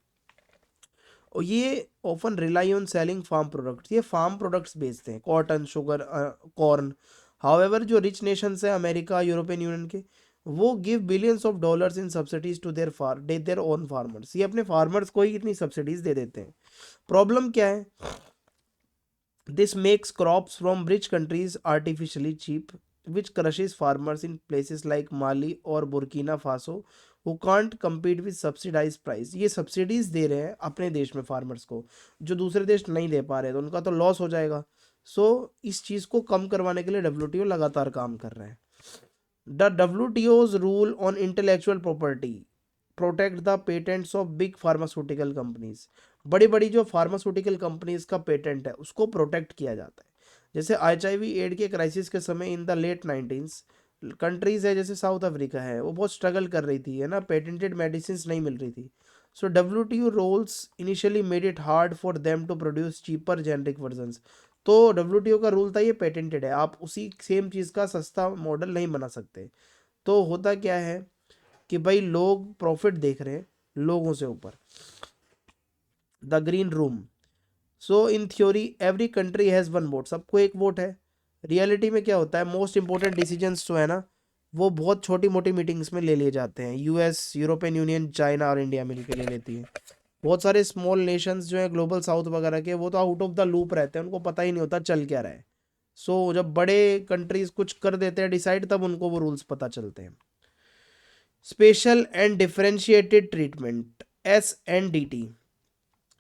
और ये often rely on selling farm products, ये फार्म प्रोडक्ट्स बेचते हैं, कॉटन, शुगर, कॉर्न। हाउएवर जो रिच नेशंस है, अमेरिका, यूरोपियन यूनियन के, वो give billions of dollars in subsidies to their own farmers. ये अपने फार्मर्स को ही इतनी सब्सिडीज दे देते हैं। प्रॉब्लम क्या है, this makes crops from rich countries artificially cheap, which crushes farmers in places like Mali or Burkina Faso who can't compete with subsidized price। ये subsidies दे रहे हैं अपने देश में फार्मर्स को, जो दूसरे देश नहीं दे पा रहे, तो उनका तो लॉस हो जाएगा। सो इस चीज़ को कम करवाने के लिए WTO लगातार काम कर रहा है। The WTO's rule on intellectual property protect the patents of big pharmaceutical companies. बड़ी बड़ी जो फार्मास्यूटिकल कंपनीज का पेटेंट है उसको प्रोटेक्ट किया जाता है। जैसे HIV एड के क्राइसिस के समय in the late 19s, countries है जैसे साउथ अफ्रीका है, वो बहुत स्ट्रगल कर रही थी, है ना, पेटेंटेड मेडिसिन नहीं मिल रही थी। So WTO rules initially made it hard for them to produce cheaper generic versions. तो WTO का रूल था ये पेटेंटेड है, आप उसी सेम चीज़ का सस्ता मॉडल नहीं बना सकते। तो होता क्या है कि भाई लोग प्रॉफिट देख रहे हैं लोगों से ऊपर। The green room. So in theory every country has one vote, सबको एक वोट है। रियलिटी में क्या होता है, मोस्ट इंपॉर्टेंट डिसीजंस जो है ना, वो बहुत छोटी मोटी मीटिंग्स में ले लिए जाते हैं। US, यूरोपियन यूनियन, चाइना और इंडिया मिलकर ले लेती है। बहुत सारे स्मॉल नेशंस जो है ग्लोबल साउथ वगैरह के, वो तो आउट ऑफ द लूप रहते हैं, उनको पता ही नहीं होता चल क्या रहा है। सो जब बड़े कंट्रीज कुछ कर देते हैं डिसाइड, तब उनको वो रूल्स पता चलते हैं। Special and differentiated treatment, SNDT।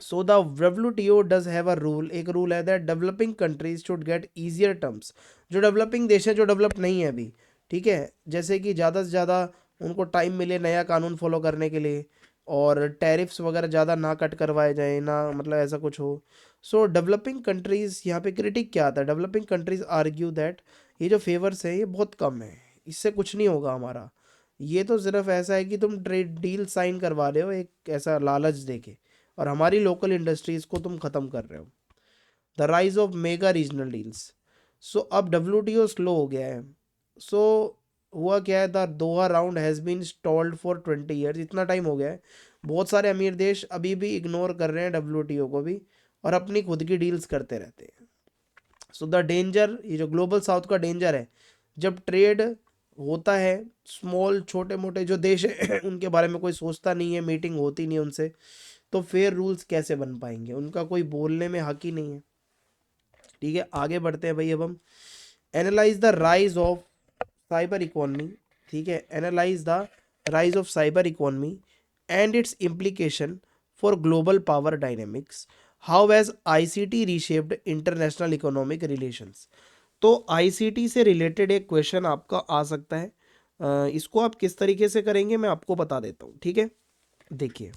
So the WTO does have a rule, एक रूल है that developing countries should get easier terms. जो डेवलपिंग देश है, जो डेवलप नहीं है अभी, ठीक है, जैसे कि ज़्यादा से ज़्यादा उनको टाइम मिले नया कानून फॉलो करने के लिए, और टैरिफ्स वगैरह ज़्यादा ना कट करवाए जाए ना, मतलब ऐसा कुछ हो। सो डेवलपिंग कंट्रीज़, यहाँ पे क्रिटिक क्या आता है, डेवलपिंग कंट्रीज आर्ग्यू दैट ये जो फेवर्स है ये बहुत कम है, इससे कुछ नहीं होगा हमारा। ये तो सिर्फ ऐसा है कि तुम ट्रेड डील साइन करवा रहे हो एक ऐसा लालच देके, और हमारी लोकल इंडस्ट्रीज को तुम खत्म कर रहे हो। The rise of mega regional deals. So अब WTO स्लो हो गया है। सो हुआ क्या है, the Doha round has been stalled for 20 years. इतना टाइम हो गया है, बहुत सारे अमीर देश अभी भी इग्नोर कर रहे हैं WTO को भी, और अपनी खुद की डील्स करते रहते हैं। सो द डेंजर, ये जो ग्लोबल साउथ का डेंजर है, जब ट्रेड होता है, स्मॉल छोटे मोटे जो देश हैं उनके बारे में कोई सोचता नहीं है, मीटिंग होती नहीं है उनसे, तो फेयर रूल्स कैसे बन पाएंगे, उनका कोई बोलने में हक ही नहीं है। ठीक है, आगे बढ़ते हैं भाई। अब हम analyse the rise of cyber economy. ठीक है, analyse the rise of cyber economy and it's implication for global power dynamics. How has ICT reshaped international economic relations. तो ICT से रिलेटेड एक क्वेश्चन आपका आ सकता है, इसको आप किस तरीके से करेंगे मैं आपको बता देता हूँ। ठीक है, देखिए,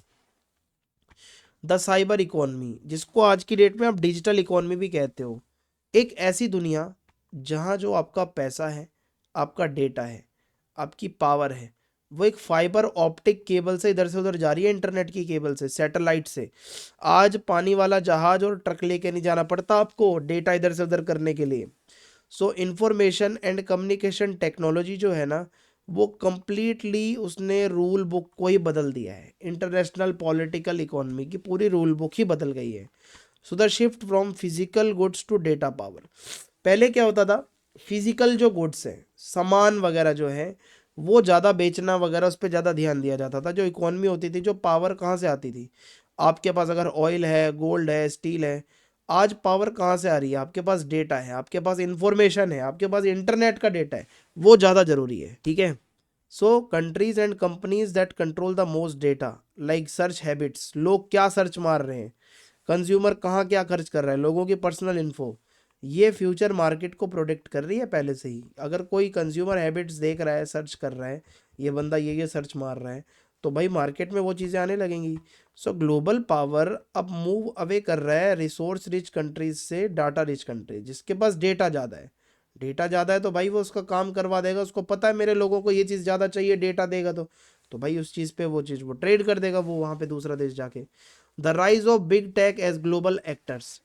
द साइबर इकोनॉमी, जिसको आज की डेट में आप डिजिटल इकोनॉमी भी कहते हो, एक ऐसी दुनिया जहाँ जो आपका पैसा है, आपका डेटा है, आपकी पावर है, वो एक फाइबर ऑप्टिक केबल से इधर से उधर जा रही है, इंटरनेट की केबल से, सैटेलाइट से। आज पानी वाला जहाज और ट्रक लेके नहीं जाना पड़ता आपको डेटा इधर से उधर करने के लिए। सो इंफॉर्मेशन एंड कम्युनिकेशन टेक्नोलॉजी जो है ना, वो कंप्लीटली उसने रूल बुक को ही बदल दिया है। इंटरनेशनल पॉलिटिकल इकोनॉमी की पूरी रूल बुक ही बदल गई है। So the shift from physical goods to data power. पहले क्या होता था, फिजिकल जो गुड्स है, सामान वगैरह जो है, वो ज़्यादा बेचना वगैरह उस पर ज़्यादा ध्यान दिया जाता था। जो इकोनॉमी होती थी, जो पावर कहाँ से आती थी, आपके पास अगर ऑयल है, गोल्ड है, स्टील है, आज पावर कहाँ से आ रही है, आपके पास डेटा है, आपके पास इंफॉर्मेशन है, आपके पास इंटरनेट का डेटा है, वो ज़्यादा ज़रूरी है। ठीक है। So countries and companies that control the most data, like search habits, लोग क्या सर्च मार रहे हैं, कंज्यूमर कहाँ क्या खर्च कर रहा है, लोगों की पर्सनल इन्फो, ये फ्यूचर मार्केट को प्रोटेक्ट कर रही है पहले से ही। अगर कोई कंज्यूमर हैबिट्स देख रहा है, सर्च कर रहा है, ये बंदा ये सर्च मार रहा है, तो भाई मार्केट में वो चीज़ें आने लगेंगी। सो ग्लोबल पावर अब मूव अवे कर रहा है रिसोर्स रिच कंट्रीज से डाटा रिच कंट्रीज, जिसके पास डेटा ज़्यादा है। डेटा ज़्यादा है तो भाई वो उसका काम करवा देगा, उसको पता है मेरे लोगों को ये चीज़ ज़्यादा चाहिए, डेटा देगा तो भाई उस चीज़ पे वो चीज़ वो ट्रेड कर देगा वो वहाँ पे दूसरा देश जाके। The rise of big tech as global actors.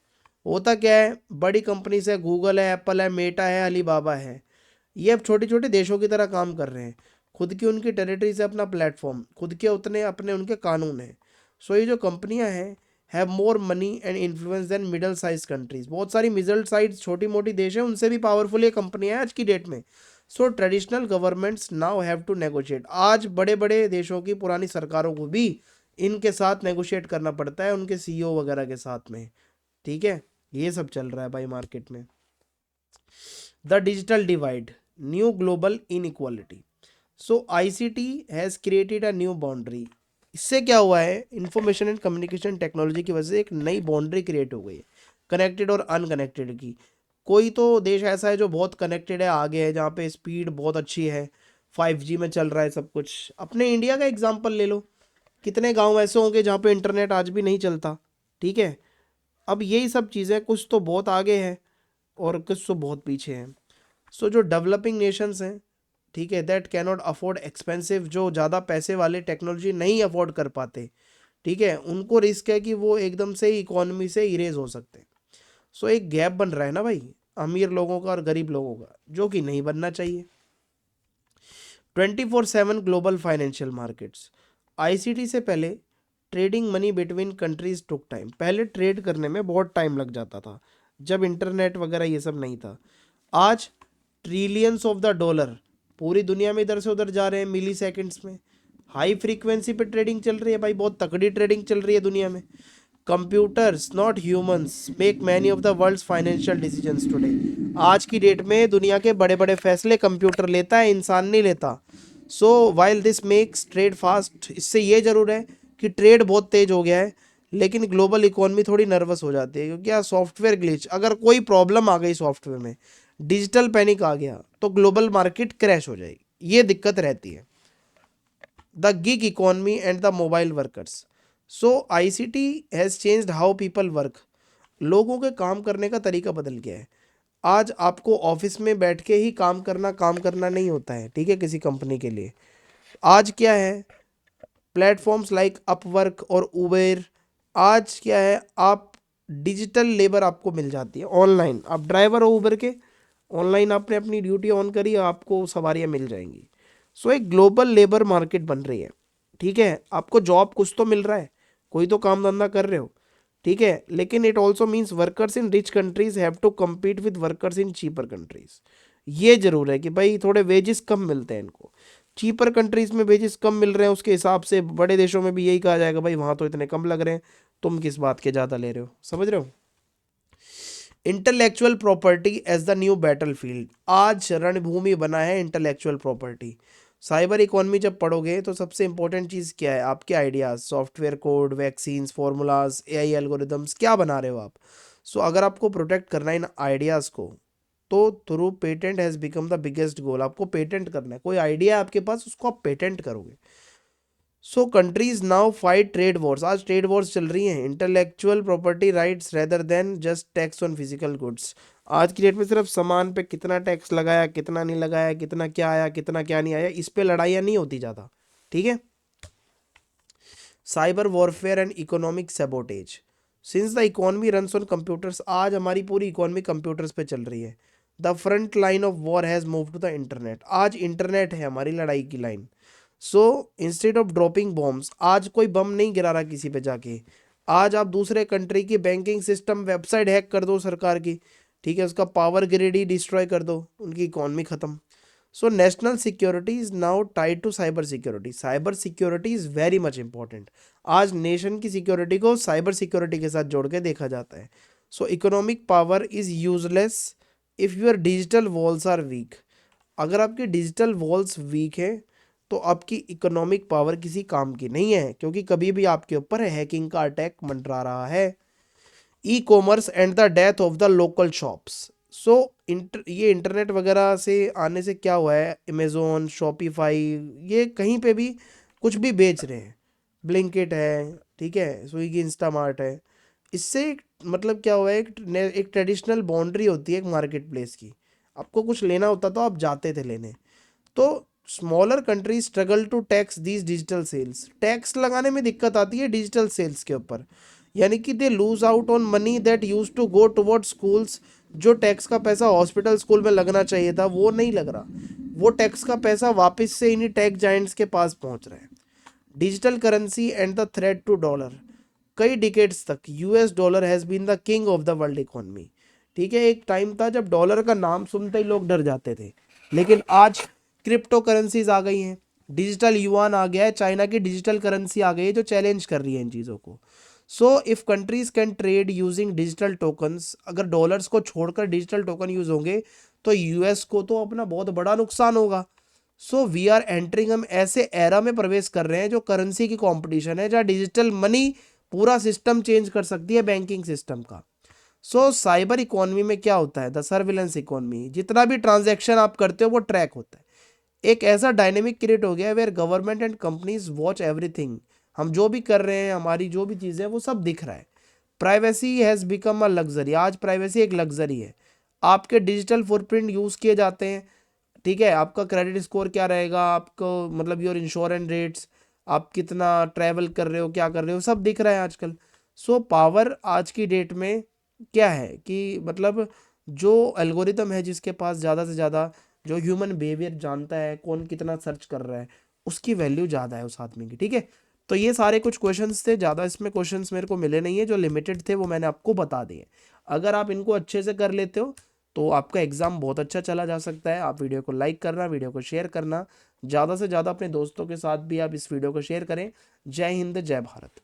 होता क्या है, बड़ी कंपनी से, गूगल है, एप्पल है, मेटा है, अलीबाबा है, ये अब छोटे छोटे देशों की तरह काम कर रहे हैं। खुद की उनकी टेरिटरी से अपना प्लेटफॉर्म, खुद के उतने अपने उनके कानून हैं। सो ये जो कंपनियां हैं, have more money and influence than middle size countries. बहुत सारी मिडल साइज छोटी मोटी देश हैं, उनसे भी पावरफुल ये कंपनियां हैं आज की डेट में। So traditional governments now have to negotiate. आज बड़े बड़े देशों की पुरानी सरकारों को भी इनके साथ नेगोशिएट करना पड़ता है, उनके सीईओ वगैरह के साथ में। ठीक है, ये सब चल रहा है भाई मार्केट में। The digital divide, new global inequality. So ICT has created a new boundary. इससे क्या हुआ है, इंफॉर्मेशन एंड कम्युनिकेशन टेक्नोलॉजी की वजह से एक नई बाउंड्री क्रिएट हो गई है, कनेक्टेड और अनकनेक्टेड की। कोई तो देश ऐसा है जो बहुत कनेक्टेड है, आगे है, जहाँ पे स्पीड बहुत अच्छी है, 5G में चल रहा है सब कुछ। अपने इंडिया का एग्जांपल ले लो, कितने गांव ऐसे होंगे जहाँ पे इंटरनेट आज भी नहीं चलता। ठीक है। अब यही सब चीज़ें, कुछ तो बहुत आगे हैं और कुछ तो बहुत पीछे हैं। सो जो डेवलपिंग नेशंस हैं, ठीक है, दैट कैनॉट अफोर्ड एक्सपेंसिव, जो ज़्यादा पैसे वाले टेक्नोलॉजी नहीं अफोर्ड कर पाते, ठीक है, उनको रिस्क है कि वो एकदम से ही इकोनॉमी से इरेज हो सकते हैं। सो एक गैप बन रहा है ना भाई, अमीर लोगों का और गरीब लोगों का, जो कि नहीं बनना चाहिए। 24/7 ग्लोबल फाइनेंशियल मार्केट्स। आईसीटी से पहले trading money between countries took time. पहले ट्रेड करने में बहुत टाइम लग जाता था, जब इंटरनेट वगैरह ये सब नहीं था। आज ट्रिलियंस ऑफ द डॉलर पूरी दुनिया में इधर से उधर जा रहे हैं मिली सेकेंड्स में। हाई फ्रीक्वेंसी पे ट्रेडिंग चल रही है भाई, बहुत तकड़ी ट्रेडिंग चल रही है दुनिया में। Computers not humans make many of the world's financial decisions today. आज की डेट में दुनिया के बड़े बड़े फैसले कंप्यूटर लेता है, इंसान नहीं लेता। So while this makes trade fast, इससे ये जरूर है कि ट्रेड बहुत तेज हो गया है, लेकिन ग्लोबल इकोनॉमी थोड़ी नर्वस हो जाती है, क्योंकि यार सॉफ्टवेयर ग्लिच, अगर कोई प्रॉब्लम आ गई सॉफ्टवेयर में, डिजिटल पैनिक आ गया, तो ग्लोबल मार्केट क्रैश हो जाएगी, ये दिक्कत रहती है। The gig economy and the mobile workers. So ICT has changed how people work. लोगों के काम करने का तरीका बदल गया है। आज आपको ऑफिस में बैठ के ही काम करना नहीं होता है, ठीक है, किसी कंपनी के लिए। आज क्या है, प्लेटफॉर्म्स लाइक अपवर्क और उबेर, आज क्या है, आप डिजिटल लेबर आपको मिल जाती है ऑनलाइन। आप ड्राइवर हो उबर के, ऑनलाइन आपने अपनी ड्यूटी ऑन करी, आपको सवारियाँ मिल जाएंगी। सो एक ग्लोबल लेबर मार्केट बन रही है। ठीक है, आपको जॉब कुछ तो मिल रहा है, कोई तो काम धंधा कर रहे हो, ठीक है, लेकिन it also means workers in rich countries have to compete with workers in cheaper countries. ये जरूर है कि भाई थोड़े वेजेस कम मिलते हैं इनको, चीपर कंट्रीज में वेजेस कम मिल रहे हैं, उसके हिसाब से बड़े देशों में भी यही कहा जाएगा भाई वहाँ तो इतने कम लग रहे हैं, तुम किस बात के ज़्यादा ले रहे हो। समझ रहे हो। Intellectual property as the new battlefield. आज रणभूमि बना है इंटेलेक्चुअल प्रॉपर्टी। साइबर इकोनॉमी जब पढ़ोगे तो सबसे इंपॉर्टेंट चीज़ क्या है, आपके ideas, software code, vaccines, formulas, AI algorithms, क्या बना रहे हो आप। सो अगर आपको प्रोटेक्ट करना है इन आइडियाज़ को, तो through patent has become the biggest गोल। आपको पेटेंट करना है, कोई आइडिया है आपके पास, उसको आप पेटेंट करोगे। So countries now fight trade wars. आज ट्रेड वॉर्स चल रही हैं, intellectual property rights rather than just tax on physical goods. आज की डेट में सिर्फ सामान पे कितना टैक्स लगाया, कितना नहीं लगाया, कितना क्या आया, कितना क्या नहीं आया, इस पे लड़ाइयाँ नहीं होती ज़्यादा, ठीक है। Cyber warfare and economic sabotage. Since the economy runs on computers, आज हमारी पूरी इकोनॉमी कंप्यूटर्स पे चल रही है। The front line of war has move to the internet, आज इंटरनेट है हमारी लड़ाई की line. So instead of dropping bombs, आज कोई बम नहीं गिरा रहा किसी पे जाके, आज आप दूसरे कंट्री की बैंकिंग सिस्टम वेबसाइट हैक कर दो सरकार की, ठीक है, उसका पावर ग्रिड ही डिस्ट्रॉय कर दो, उनकी इकोनॉमी खत्म। So national security is now tied to cyber security, cyber security is very much important. आज नेशन की सिक्योरिटी को साइबर सिक्योरिटी के साथ जोड़ के देखा जाता है। So economic power is useless if your digital walls are weak, अगर आपके डिजिटल वॉल्स वीक है तो आपकी इकोनॉमिक पावर किसी काम की नहीं है, क्योंकि कभी भी आपके ऊपर हैकिंग का अटैक मंडरा रहा है। E-commerce and the death of the local shops. So ये इंटरनेट वगैरह से आने से क्या हुआ है, अमेज़ोन, शॉपिफाई, ये कहीं पे भी कुछ भी बेच रहे हैं, ब्लिंकिट है, ठीक है, स्विगी, इंस्टामार्ट है। इससे मतलब क्या हुआ है, एक ट्रेडिशनल बाउंड्री होती है एक मार्केट प्लेस की, आपको कुछ लेना होता तो आप जाते थे लेने। तो smaller countries struggle to tax these digital sales, tax लगाने में दिक्कत आती है डिजिटल सेल्स के ऊपर, यानी कि they lose out on money that use to go toward schools, जो टैक्स का पैसा हॉस्पिटल स्कूल में लगना चाहिए था वो नहीं लग रहा, वो टैक्स का पैसा वापस से इन्हीं टैक्स जाइंट्स के पास पहुंच रहा है। Digital currency and the threat to dollar, कई डिकेड्स तक US dollar has been the king of the world economy, ठीक है, एक टाइम था जब डॉलर का नाम सुनते ही लोग डर जाते थे, लेकिन आज क्रिप्टो करेंसीज आ गई हैं, डिजिटल युआन आ गया है, चाइना की डिजिटल करेंसी आ गई है जो चैलेंज कर रही है इन चीज़ों को। So if countries can trade using digital tokens, अगर डॉलर्स को छोड़कर डिजिटल टोकन यूज होंगे तो यूएस को तो अपना बहुत बड़ा नुकसान होगा। सो वी आर एंटरिंग, हम ऐसे एरा में प्रवेश कर रहे हैं जो करेंसी की कंपटीशन है, जहाँ डिजिटल मनी पूरा सिस्टम चेंज कर सकती है बैंकिंग सिस्टम का। सो साइबर इकोनॉमी में क्या होता है, द सर्विलेंस इकोनॉमी, जितना भी ट्रांजैक्शन आप करते हो वो ट्रैक होता है, एक ऐसा डायनेमिक क्रिएट हो गया है where government and companies watch everything, हम जो भी कर रहे हैं, हमारी जो भी चीज़ें वो सब दिख रहा है। Privacy has become a luxury, आज प्राइवेसी एक लग्जरी है, आपके डिजिटल फुटप्रिंट यूज़ किए जाते हैं, ठीक है, आपका क्रेडिट स्कोर क्या रहेगा, आपको मतलब योर इंश्योरेंस रेट्स, आप कितना ट्रैवल कर रहे हो, क्या कर रहे हो, सब दिख रहा है आजकल। सो पावर आज की डेट में क्या है कि मतलब जो एल्गोरिदम है जिसके पास ज़्यादा से ज़्यादा, जो ह्यूमन बिहेवियर जानता है कौन कितना सर्च कर रहा है, उसकी वैल्यू ज़्यादा है उस आदमी की, ठीक है। तो ये सारे कुछ क्वेश्चंस थे, ज़्यादा इसमें क्वेश्चंस मेरे को मिले नहीं है, जो लिमिटेड थे वो मैंने आपको बता दिए। अगर आप इनको अच्छे से कर लेते हो तो आपका एग्ज़ाम बहुत अच्छा चला जा सकता है। आप वीडियो को लाइक करना, वीडियो को शेयर करना, ज़्यादा से ज़्यादा अपने दोस्तों के साथ भी आप इस वीडियो को शेयर करें। जय हिंद, जय भारत।